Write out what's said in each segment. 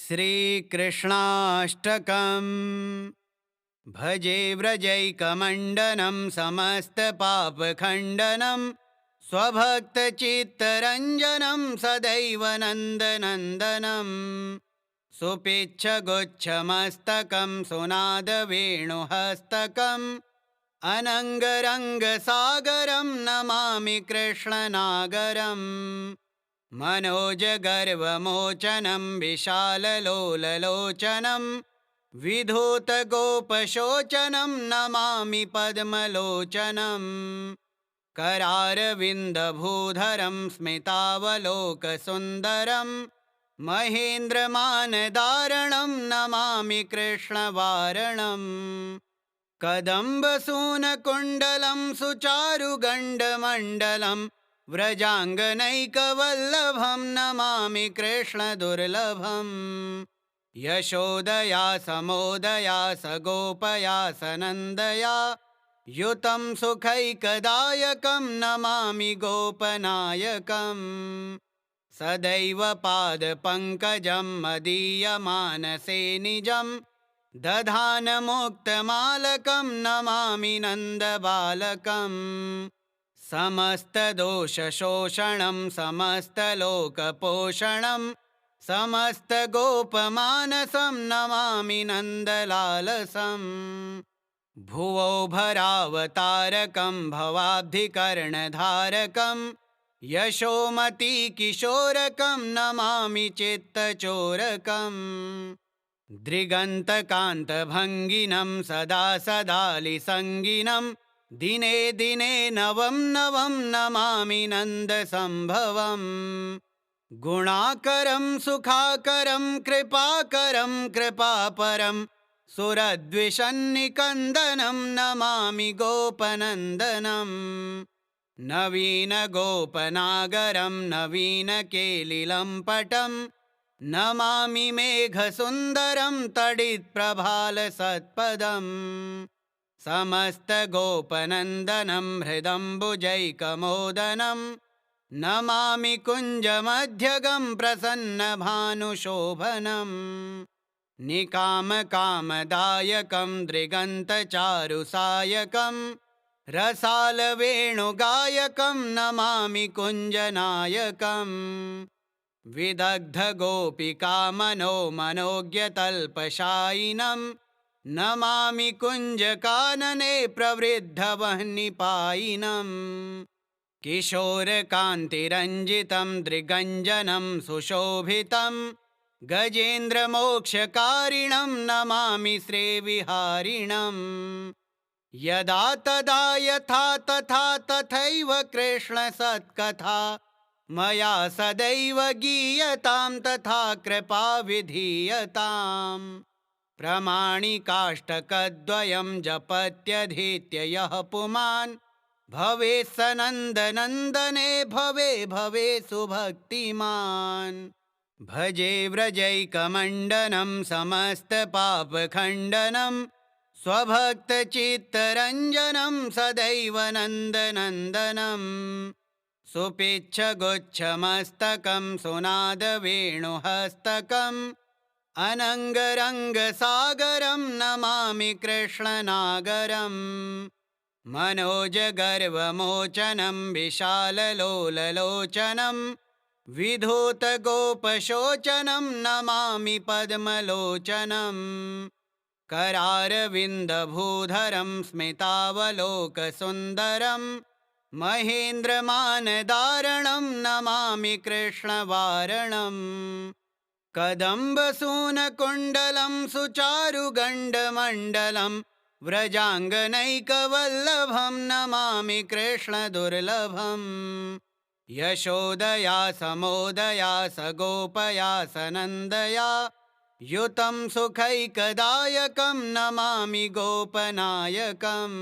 श्रीकृष्णाष्टकम्। भजे व्रजैकमण्डनं समस्तपापखण्डनं स्वभक्तचित्तरञ्जनं सदैव नन्दनन्दनं सुपिच्छगुच्छमस्तकं सुनादवेणुहस्तकम् अनङ्गरङ्गसागरं नमामि कृष्णनागरम् मनोजगर्वमोचनं विशाललोललोचनं विधूतगोपशोचनं नमामि पद्मलोचनं करारविन्दभूधरं स्मितावलोकसुन्दरं महेन्द्रमानदारणं नमामि कृष्णवारणम् कदम्बसूनकुण्डलं सुचारुगण्डमण्डलं व्रजाङ्गनैकवल्लभं नमामि कृष्णदुर्लभम् यशोदया समोदया सगोपया सनन्दया युतं सुखैकदायकं नमामि गोपनायकम् सदैव पादपङ्कजं मदीयमानसे निजं दधानमुक्तमालकं नमामि नन्दबालकम् समस्तदोषशोषणं समस्तलोकपोषणं समस्तगोपमानसं नमामि नन्दलालसम् भुवो भरावतारकं भवाब्धिकर्णधारकं यशोमतीकिशोरकं नमामि चित्तचोरकम् दृगन्तकान्तभङ्गिनं सदा सदालिसङ्गिनं दिने दिने नवं नवं नमामि नन्दसम्भवम् गुणाकरं सुखाकरं कृपाकरं कृपापरं सुरद्विषन्निकन्दनं नमामि गोपनन्दनं नवीनगोपनागरं नवीनकेलिलम्पटं नमामि मेघसुन्दरं तडित्प्रभालसत्पदम् समस्तगोपनन्दनं हृदम्बुजैकमोदनं नमामि कुञ्जमध्यगं प्रसन्नभानुशोभनं निकामकामदायकं दृगन्तचारुसायकं रसालवेणुगायकं नमामि कुञ्जनायकम् विदग्धगोपिकामनोज्ञतल्पशायिनं नमामि कुञ्जकानने प्रवृद्धवह्निपायिनं किशोरकान्तिरञ्जितं दृगञ्जनं सुशोभितं गजेन्द्रमोक्षकारिणं नमामि श्रीविहारिणं यदा तदा यथा तथा तथैव कृष्णसत्कथा मया सदैव गीयतां तथा कृपा विधीयताम् प्रमाणिकाष्टकद्वयं जपत्यधीत्य यः पुमान् भवेत् स नन्दनन्दने भवे भवे सुभक्तिमान् भजे व्रजैकमण्डनं समस्तपापखण्डनं स्वभक्तचित्तरञ्जनं सदैव नन्दनन्दनं सुपिच्छगुच्छमस्तकं सुनादवेणुहस्तकम् अनङ्गरङ्गसागरं नमामि कृष्णनागरम् मनोजगर्वमोचनं विशाललोललोचनं विधूतगोपशोचनं नमामि पद्मलोचनं करारविन्दभूधरं स्मितावलोकसुन्दरं महेन्द्रमानदारणं नमामि कृष्णवारणम् कदम्बसूनकुण्डलं सुचारुगण्डमण्डलं व्रजाङ्गनैकवल्लभं नमामि कृष्णदुर्लभम् यशोदया समोदया सगोपया सनन्दया युतं सुखैकदायकं नमामि गोपनायकम्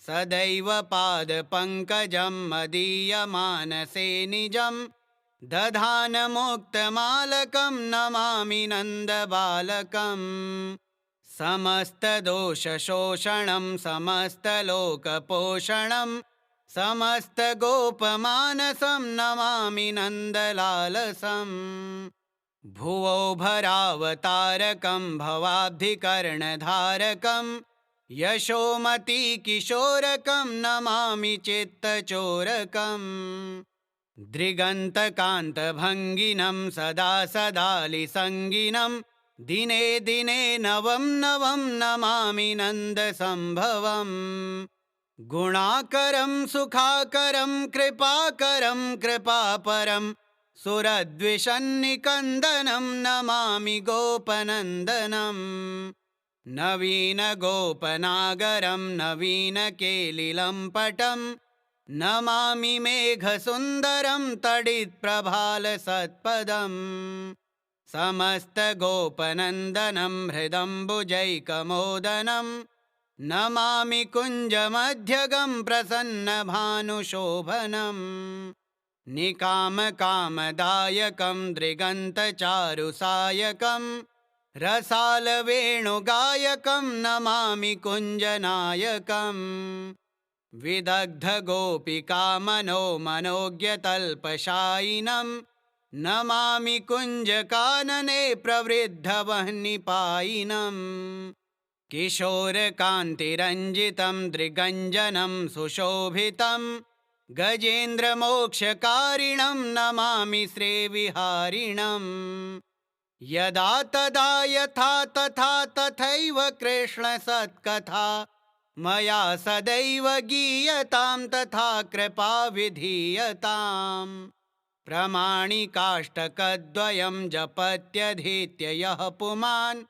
सदैव पादपङ्कजं मदीयमानसे निजं दधानमुक्तमालकं नमामि नन्दबालकम् समस्तदोषशोषणं समस्तलोकपोषणं समस्तगोपमानसं नमामि नन्दलालसम् भुवो भरावतारकं भवाब्धिकर्णधारकं यशोमतीकिशोरकं नमामि चित्तचोरकम् दृगन्तकान्तभङ्गिनं सदा सदालिसङ्गिनं दिने दिने नवं नवं नमामि नन्दसम्भवम् गुणाकरं सुखाकरं कृपाकरं कृपापरं सुरद्विषन्निकन्दनं नमामि गोपनन्दनम् नवीनगोपनागरं नवीनकेलिलम्पटं नमामि मेघसुन्दरं तडित्प्रभालसत्पदम् समस्तगोपनन्दनं हृदम्बुजैकमोदनं नमामि कुञ्जमध्यगं प्रसन्नभानुशोभनम् निकामकामदायकं दृगन्तचारुसायकं रसालवेणुगायकं नमामि कुञ्जनायकम् विदग्धगोपिकामनोमनोज्ञतल्पशायिनं नमामि कुञ्जकानने प्रवृद्धवह्निपायिनम् किशोरकान्तिरञ्जितं दृगञ्जनं सुशोभितं गजेन्द्रमोक्षकारिणं नमामि श्रीविहारिणम् यदा तदा यथा तथा तथैव कृष्णसत्कथा मया सदैव गीयतां तथा कृपा विधीयताम् प्रमाणिकाष्टकद्वयं जपत्यधीत्य यः पुमान्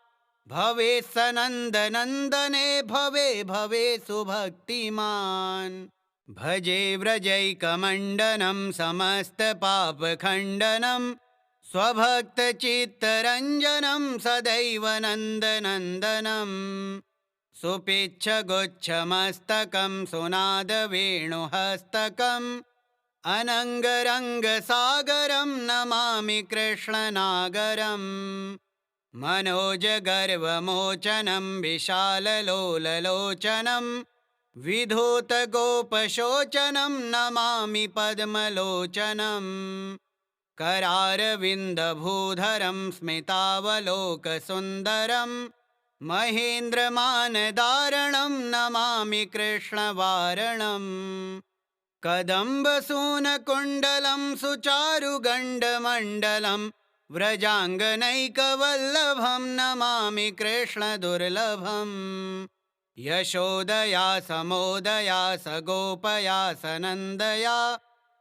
भवेत् स नन्दनन्दने भवे भवे सुभक्तिमान् भजे व्रजैकमण्डनं समस्तपापखण्डनं स्वभक्तचित्तरञ्जनं सदैव नन्दनन्दनं सुपिच्छगुच्छमस्तकं सुनादवेणुहस्तकम् अनङ्गरङ्गसागरं नमामि कृष्णनागरम् मनोजगर्वमोचनं विशाललोललोचनं विधूतगोपशोचनं नमामि पद्मलोचनम् करारविन्दभूधरं स्मितावलोकसुन्दरं महेन्द्रमानदारणं नमामि कृष्णवारणम् कदम्बसूनकुण्डलं सुचारुगण्डमण्डलं व्रजाङ्गनैकवल्लभं नमामि कृष्णदुर्लभम् यशोदया समोदया सगोपया सनन्दया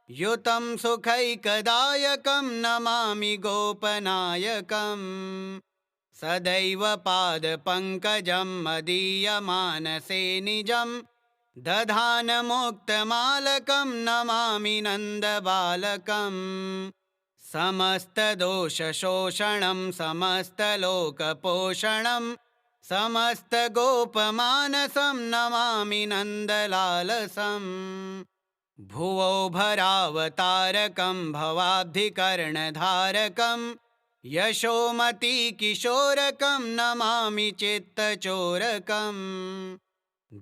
युतं सुखैकदायकं नमामि गोपनायकम् सदैव पादपङ्कजं मदीयमानसे निजं दधानमुक्तमालकं नमामि नन्दबालकम् समस्तदोषशोषणं समस्तलोकपोषणं समस्तगोपमानसं नमामि नन्दलालसम् भुवो भरावतारकं भवाब्धिकर्णधारकं यशोमतीकिशोरकं नमामि चित्तचोरकम्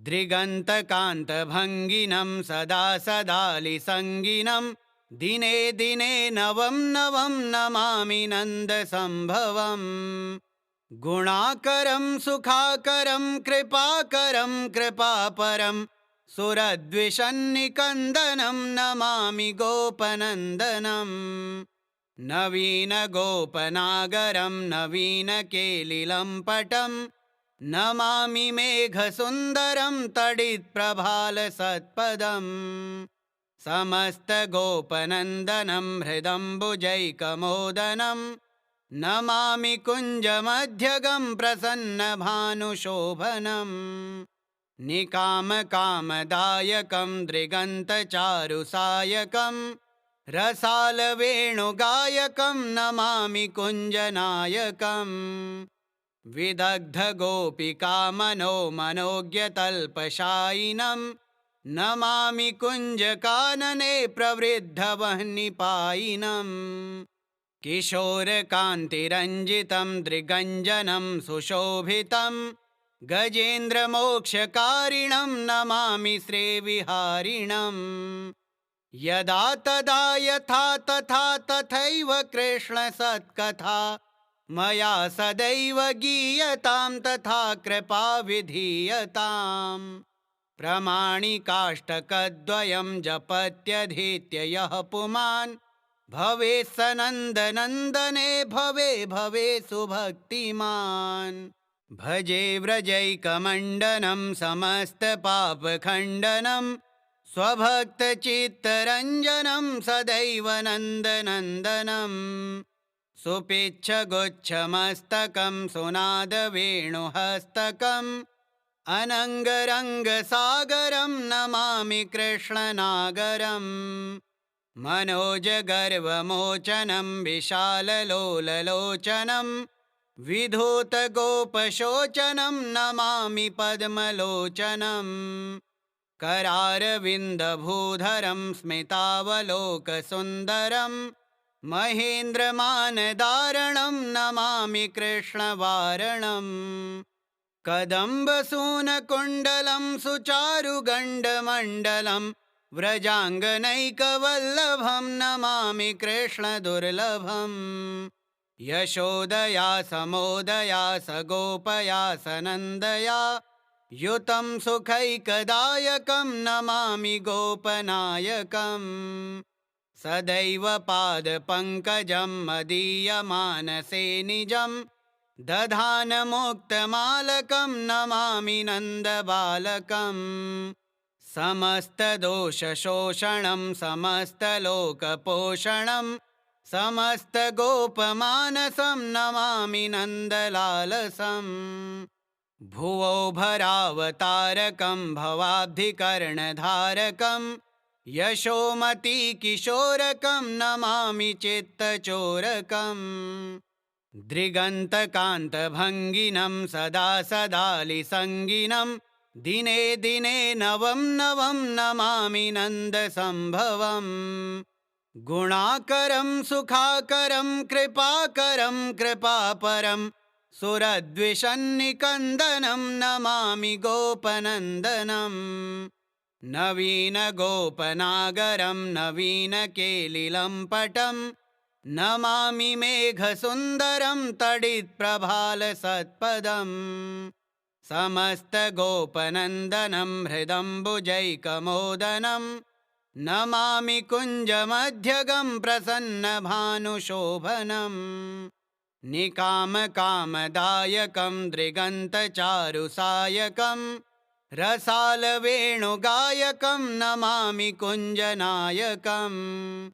दृगन्तकान्तभङ्गिनं सदा सदालिसङ्गिनं दिने दिने नवं नवं नमामि नन्दसम्भवम् गुणाकरं सुखाकरं कृपाकरं कृपापरं सुरद्विषन्निकन्दनं नमामि गोपनन्दनम् नवीनगोपनागरं नवीनकेलिलम्पटं नमामि मेघसुन्दरं तडित्प्रभालसत्पदम् समस्तगोपनन्दनं हृदम्बुजैकमोदनं नमामि कुञ्जमध्यगं प्रसन्नभानुशोभनम् निकामकामदायकं दृगन्तचारुसायकं रसालवेणुगायकं नमामि कुञ्जनायकम् विदग्धगोपिकामनोमनोज्ञतल्पशायिनं नमामि कुञ्जकानने प्रवृद्धवह्निपायिनम् किशोरकान्तिरञ्जितं दृगञ्जनं सुशोभितं गजेन्द्रमोक्षकारिणं नमामि श्रीविहारिणम् यदा तदा यथा तथा तथैव कृष्णसत्कथा मया सदैव गीयतां तथा कृपा विधीयताम्। प्रमाणिकाष्टकद्वयं जपत्यधीत्य यः पुमान् भवेत् स नन्दनन्दने भवे भवे सुभक्तिमान्। भजे व्रजैकमण्डनं समस्तपापखण्डनं स्वभक्तचित्तरञ्जनं सदैव नन्दनन्दनं। सुपिच्छगुच्छमस्तकं सुनादवेणुहस्तकम् अनङ्गरङ्गसागरं नमामि कृष्णनागरम्। मनोजगर्वमोचनं विशाललोललोचनं विधूतगोपशोचनं नमामि पद्मलोचनम्। करारविन्दभूधरं स्मितावलोकसुन्दरं महेन्द्रमानदारणं नमामि कृष्णवारणम्। कदम्बसूनकुण्डलं सुचारुगण्डमण्डलं व्रजाङ्गनैकवल्लभं नमामि कृष्णदुर्लभम्। यशोदया समोदया सगोपया सनन्दया युतं सुखैकदायकं नमामि गोपनायकम्। सदैव पादपङ्कजं मदीयमानसे निजं दधानमुक्तमालकं नमामि नन्दबालकम्। समस्तदोषशोषणं समस्तलोकपोषणं समस्तगोपमानसं नमामि नन्दलालसम्। भुवो भरावतारकं भवाब्धिकर्णधारकं यशोमतीकिशोरकं नमामि चित्तचोरकम्। दृगन्तकान्तभङ्गिनं सदा सदालिसङ्गिनं दिने दिने नवं नवं नमामि नन्दसम्भवम्। गुणाकरं सुखाकरं कृपाकरं कृपापरं सुरद्विषन्निकन्दनं नमामि गोपनन्दनम्। नवीनगोपनागरं नवीनकेलिलम्पटं नमामि मेघसुन्दरं तडित्प्रभालसत्पदम्। समस्तगोपनन्दनं हृदम्बुजैकमोदनं नमामि कुञ्जमध्यगं प्रसन्नभानुशोभनम्। निकामकामदायकं दृगन्तचारुसायकं रसालवेणुगायकं नमामि कुञ्जनायकम्।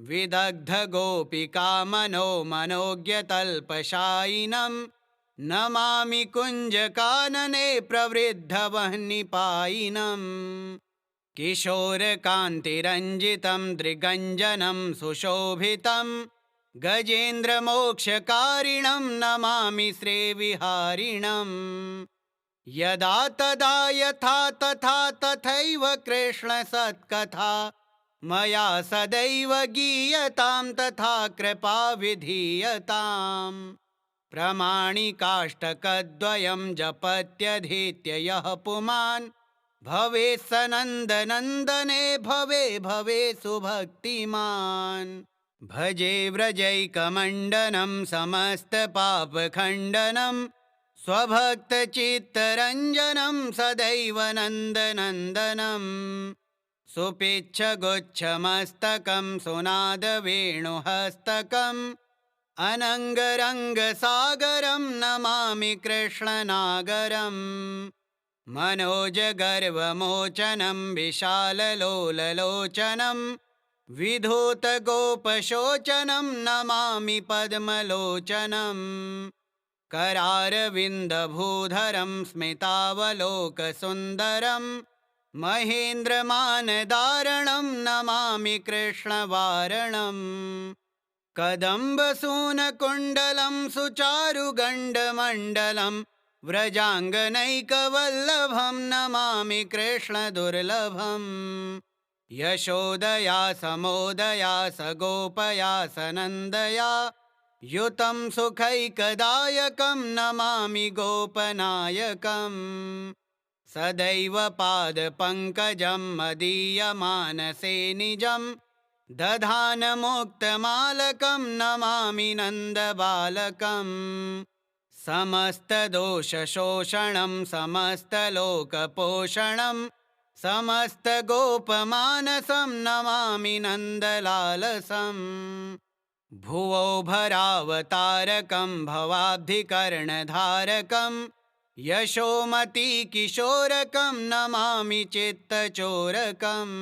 विदग्धगोपिकामनो मनोज्ञतल्पशायिनं नमामि कुञ्जकानने प्रवृद्धवह्निपायिनम्। किशोरकान्तिरञ्जितं दृगञ्जनं सुशोभितं गजेन्द्रमोक्षकारिणं नमामि श्रीविहारिणम्। यदा तदा यथा तथा तथैव कृष्णसत्कथा मया सदैव गीयतां तथा कृपा विधीयताम्। प्रमाणिकाष्टकद्वयं जपत्यधीत्य यः पुमान् भवेत् स नन्दनन्दने भवे भवे सुभक्तिमान्। भजे व्रजैकमण्डनं समस्तपापखण्डनं स्वभक्तचित्तरञ्जनं सदैव नन्दनन्दनम्। सुपिच्छगुच्छमस्तकं सुनादवेणुहस्तकम् अनङ्गरङ्गसागरं नमामि कृष्णनागरम्। मनोजगर्वमोचनं विशाललोललोचनं विधूतगोपशोचनं नमामि पद्मलोचनम्। करारविन्दभूधरं स्मितावलोकसुन्दरं महेन्द्रमानदारणं नमामि कृष्णवारणम्। कदम्बसूनकुण्डलं सुचारुगण्डमण्डलं व्रजाङ्गनैकवल्लभं नमामि कृष्णदुर्लभम्। यशोदया समोदया सगोपया सनन्दया युतं सुखैकदायकं नमामि गोपनायकम्। सदैव पादपङ्कजं मदीयमानसे निजं दधानमुक्तमालकं नमामि नन्दबालकम् समस्तदोषशोषणं समस्तलोकपोषणं समस्तगोपमानसं नमामि नन्दलालसम् भुवो भरावतारकं भवाब्धिकर्णधारकं यशोमतीकिशोरकं नमामि चित्तचोरकम्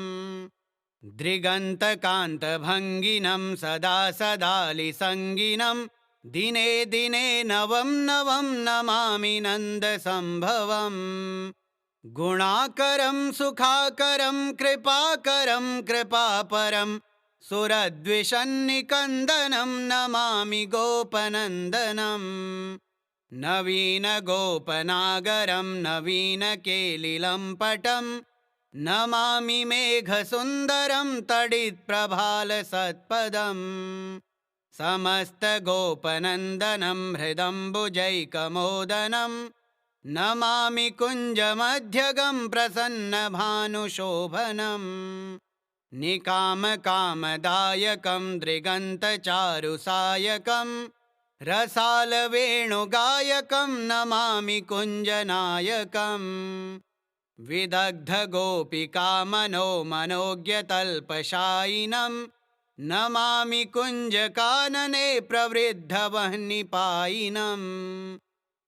दृगन्तकान्तभङ्गिनं सदा सदालिसङ्गिनं दिने दिने नवं नवं नमामि नन्दसम्भवम् गुणाकरं सुखाकरं कृपाकरं कृपापरं सुरद्विषन्निकन्दनं नमामि गोपनन्दनम् नवीनगोपनागरं नवीनकेलिलम्पटं नमामि मेघसुन्दरं तडित्प्रभालसत्पदम् समस्तगोपनन्दनं हृदम्बुजैकमोदनं नमामि कुञ्जमध्यगं प्रसन्नभानुशोभनम् निकामकामदायकं दृगन्तचारुसायकं रसालवेणुगायकं नमामि कुञ्जनायकम् विदग्धगोपिकामनो मनोज्ञतल्पशायिनं नमामि कुञ्जकानने प्रवृद्धवह्निपायिनम्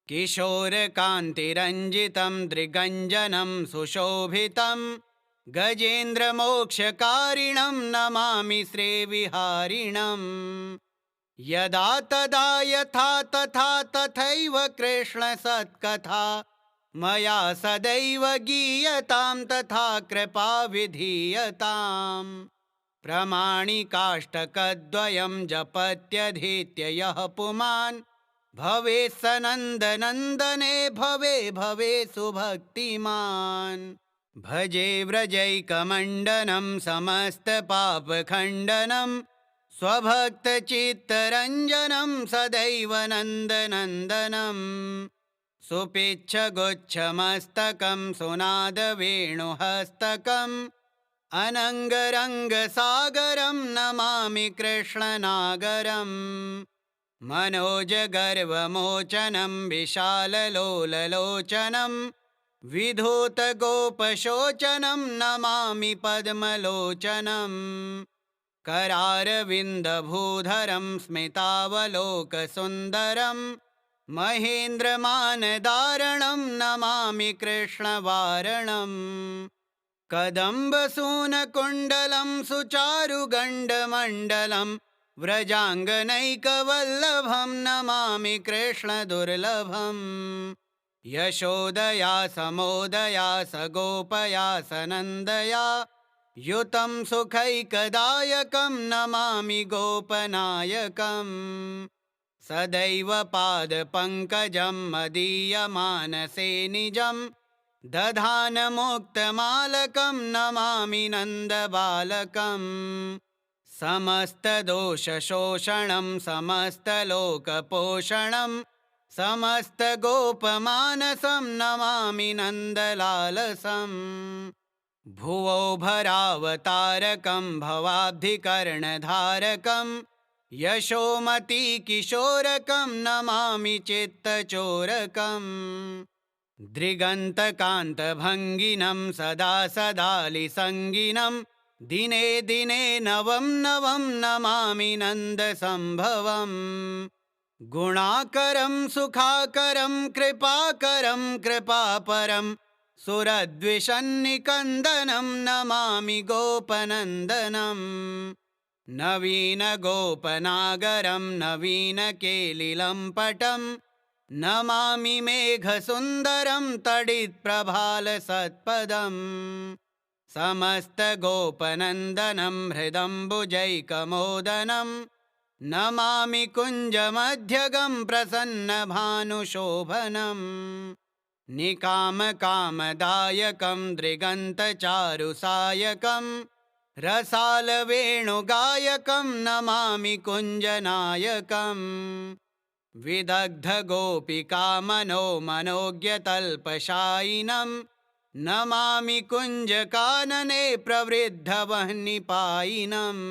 किशोरकान्तिरञ्जितं दृगञ्जनं सुशोभितं गजेन्द्रमोक्षकारिणं नमामि श्रीविहारिणम् यदा तदा यथा तथा तथैव कृष्णसत्कथा मया सदैव गीयतां तथा कृपा विधीयताम् प्रमाणिकाष्टकद्वयं जपत्यधीत्य यः पुमान् भवेत् स नन्दनन्दने भवे भवे सुभक्तिमान् भजे व्रजैकमण्डनं समस्तपापखण्डनं स्वभक्तचित्तरञ्जनं सदैव नन्दनन्दनं सुपिच्छगुच्छमस्तकं सुनादवेणुहस्तकम् अनङ्गरङ्गसागरं नमामि कृष्णनागरम् मनोजगर्वमोचनं विशाललोललोचनं विधूतगोपशोचनं नमामि पद्मलोचनम् करारविन्दभूधरं स्मितावलोकसुन्दरं महेन्द्रमानदारणं नमामि कृष्णवारणम् कदम्बसूनकुण्डलं सुचारुगण्डमण्डलं व्रजाङ्गनैकवल्लभं नमामि कृष्णदुर्लभम् यशोदया समोदया सगोपया सनन्दया युतं सुखैकदायकं नमामि गोपनायकम् सदैव पादपङ्कजं मदीयमानसे निजं दधानमुक्तमालकं नमामि नन्दबालकम् समस्तदोषशोषणं समस्तलोकपोषणं समस्तगोपमानसं नमामि नन्दलालसम् भुवो भरावतारकं भवाब्धिकर्णधारकं यशोमतीकिशोरकं नमामि चित्तचोरकम् दृगन्तकान्तभङ्गिनं सदा सदालिसङ्गिनं दिने दिने नवं नवं नमामि नन्दसम्भवम् गुणाकरं सुखाकरं कृपाकरं कृपापरं सुरद्विषन्निकन्दनं नमामि गोपनन्दनम् नवीनगोपनागरं नवीनकेलिलम्पटं नमामि मेघसुन्दरं तडित्प्रभालसत्पदम् समस्तगोपनन्दनं हृदम्बुजैकमोदनं नमामि कुञ्जमध्यगं प्रसन्नभानुशोभनम् निकामकामदायकं दृगन्तचारुसायकं रसालवेणुगायकं नमामि कुञ्जनायकम् विदग्धगोपिकामनो मनोज्ञतल्पशायिनं नमामि कुञ्जकानने प्रवृद्धवह्निपायिनम्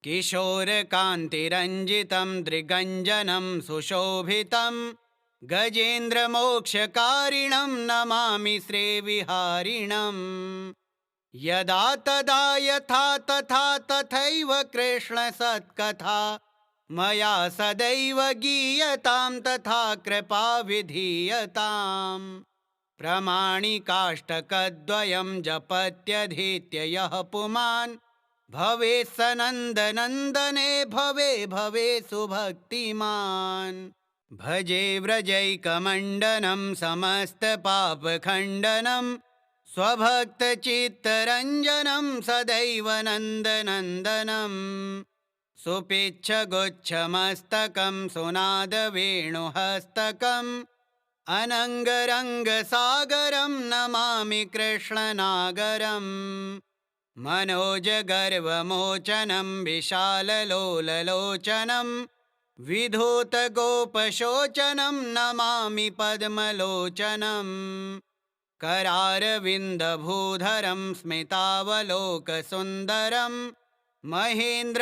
किशोरकान्तिरञ्जितं दृगञ्जनं सुशोभितं गजेन्द्रमोक्षकारिणं नमामि श्रीविहारिणम् यदा तदा यथा तथा तथैव कृष्णसत्कथा मया सदैव गीयतां तथा कृपा विधीयताम् प्रमाणिकाष्टकद्वयं जपत्यधीत्य यः पुमान् भवेत् स नन्दनन्दने भवे भवे सुभक्तिमान् भजे व्रजैकमण्डनं समस्तपापखण्डनं स्वभक्तचित्तरञ्जनं सदैव नन्दनन्दनं सुपिच्छगुच्छमस्तकं सुनादवेणुहस्तकम् अनङ्गरङ्गसागरं नमामि कृष्णनागरम् मनोजगर्वमोचनं विशाललोललोचनं विधूतगोपशोचनं नमामि पद्मलोचनम् करारविन्दभूधरं स्मितावलोकसुन्दरं महेन्द्रमानदारणं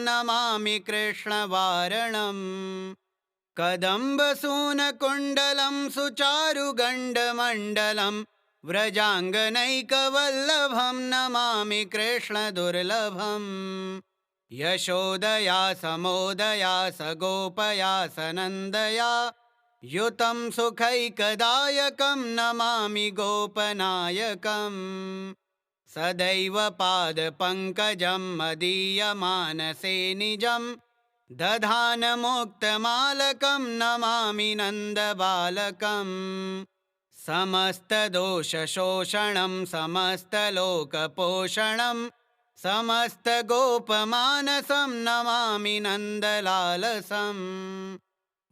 नमामि कृष्णवारणम् कदम्बसूनकुण्डलं सुचारुगण्डमण्डलं व्रजाङ्गनैकवल्लभं नमामि कृष्णदुर्लभम् यशोदया समोदया सगोपया सनन्दया युतं सुखैकदायकं नमामि गोपनायकम् सदैव पादपङ्कजं मदीयमानसे निजं दधानमुक्तमालकं नमामि नन्दबालकम् समस्तदोषशोषणं समस्तलोकपोषणं समस्तगोपमानसं नमामि नन्दलालसम्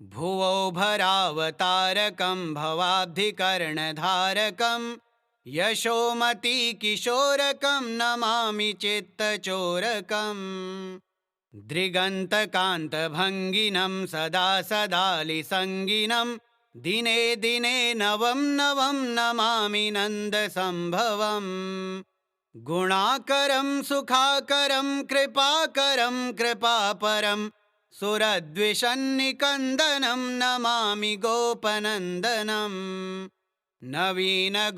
भुवो भरावतारकं भवाब्धिकर्णधारकं यशोमतीकिशोरकं नमामि चित्तचोरकम् दृगन्तकान्तभङ्गिनं सदा सदालिसङ्गिनं दिने दिने नवं नवं नमामि नन्दसम्भवम् गुणाकरं सुखाकरं कृपाकरं कृपापरं सुरद्विषन्निकन्दनं नमामि गोपनन्दनम् नवीनगोपनागरं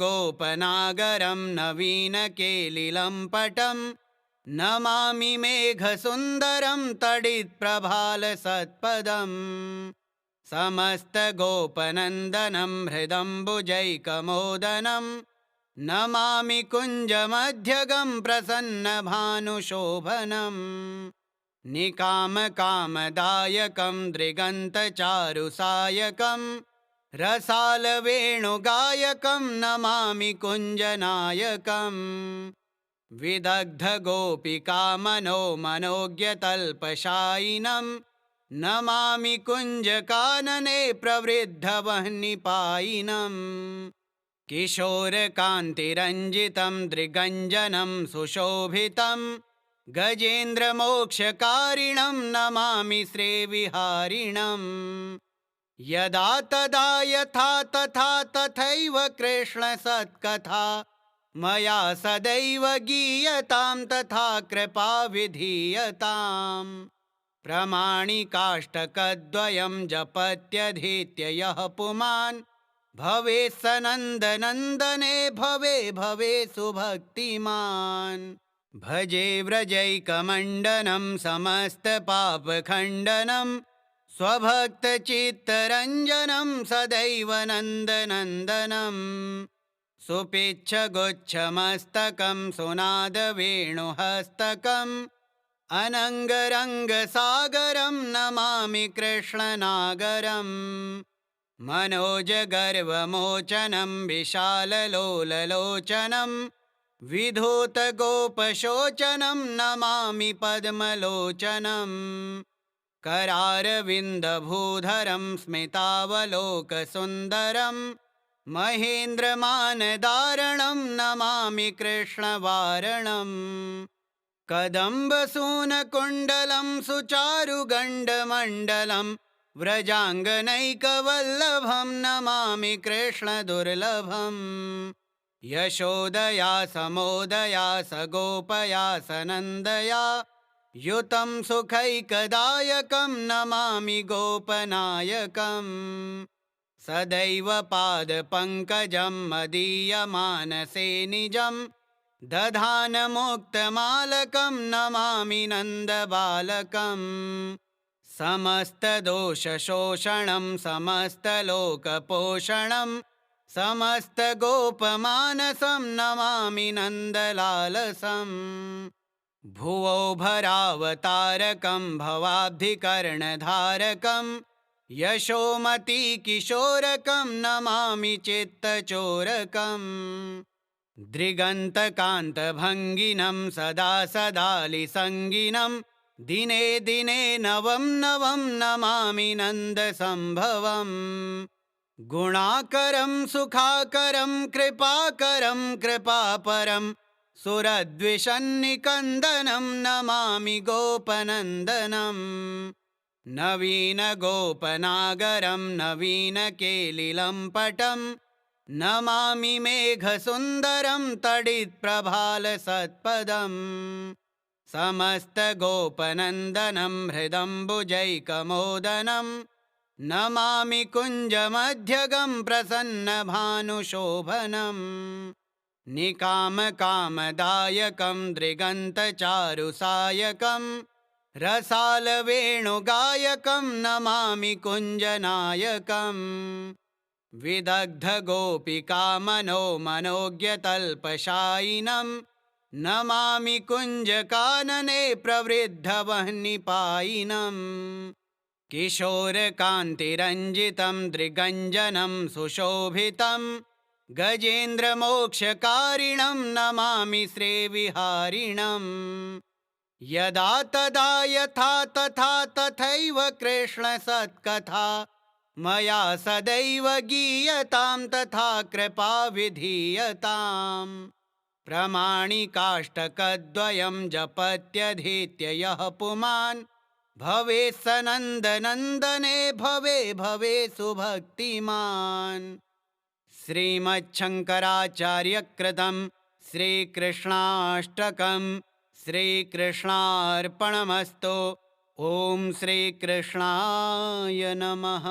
नवीनकेलिलम्पटं नमामि मेघसुन्दरं तडित्प्रभालसत्पदम् समस्तगोपनन्दनं हृदम्बुजैकमोदनं नमामि कुञ्जमध्यगं प्रसन्नभानुशोभनम् निकामकामदायकं दृगन्तचारुसायकं रसालवेणुगायकं नमामि कुञ्जनायकम् विदग्धगोपिकामनो मनोज्ञतल्पशायिनं नमामि कुञ्जकानने प्रवृद्धवह्निपायिनम् किशोरकान्तिरञ्जितं दृगञ्जनं सुशोभितं गजेन्द्रमोक्षकारिणं नमामि श्रीविहारिणम् यदा तदा यथा तथा तथैव कृष्णसत्कथा मया सदैव गीयतां तथा कृपा विधीयताम् प्रमाणिकाष्टकद्वयं जपत्यधीत्य यः पुमान् भवेत् स नन्दनन्दने भवे भवे सुभक्तिमान् भजे व्रजैकमण्डनं समस्तपापखण्डनं स्वभक्तचित्तरञ्जनं सदैव नन्दनन्दनम् सुपिच्छगुच्छमस्तकं सुनादवेणुहस्तकम् अनङ्गरङ्गसागरं नमामि कृष्णनागरम् मनोजगर्वमोचनं विशाललोललोचनं विधूतगोपशोचनं नमामि पद्मलोचनम् करारविन्दभूधरं स्मितावलोकसुन्दरं महेन्द्रमानदारणं नमामि कृष्णवारणम् कदम्बसूनकुण्डलं सुचारुगण्डमण्डलं व्रजाङ्गनैकवल्लभं नमामि कृष्णदुर्लभम् यशोदया समोदया सगोपया सनन्दया युतं सुखैकदायकं नमामि गोपनायकम् सदैव पादपङ्कजं मदीयमानसे निजं दधानमुक्तमालकं नमामि नन्दबालकम् समस्तदोषशोषणं समस्तलोकपोषणं समस्तगोपमानसं नमामि नन्दलालसम् भुवो भरावतारकं भवाब्धिकर्णधारकं यशोमतीकिशोरकं नमामि चित्तचोरकम् दृगन्तकान्तभङ्गिनं सदा सदालिसङ्गिनं दिने दिने नवं नवं नमामि नन्दसम्भवम् गुणाकरं सुखाकरं कृपाकरं कृपापरं सुरद्विषन्निकन्दनं नमामि गोपनन्दनम् नवीनगोपनागरं नवीनकेलिलम्पटं नमामि मेघसुन्दरं तडित्प्रभालसत्पदम् समस्तगोपनन्दनं हृदम्बुजैकमोदनं नमामि कुञ्जमध्यगं प्रसन्नभानुशोभनम् निकामकामदायकं दृगन्तचारुसायकं रसालवेणुगायकं नमामि कुञ्जनायकम् विदग्धगोपिकामनोमनोज्ञतल्पशायिनं नमामि कुञ्जकानने प्रवृद्धवह्निपायिनम् किशोरकान्तिरञ्जितं दृगञ्जनं सुशोभितं गजेन्द्रमोक्षकारिणं नमामि श्रीविहारिणम् यदा तदा यथा तथा तथैव कृष्णसत्कथा मया सदैव गीयतां तथा कृपा विधीयताम् प्रमाणिकाष्टकद्वयं जपत्यधीत्य यः पुमान् भवेत् स नन्दनन्दने भवे भवे सुभक्तिमान् श्रीमच्छङ्कराचार्यकृतं श्रीकृष्णाष्टकं श्रीकृष्णार्पणमस्तु। ॐ श्रीकृष्णाय नमः।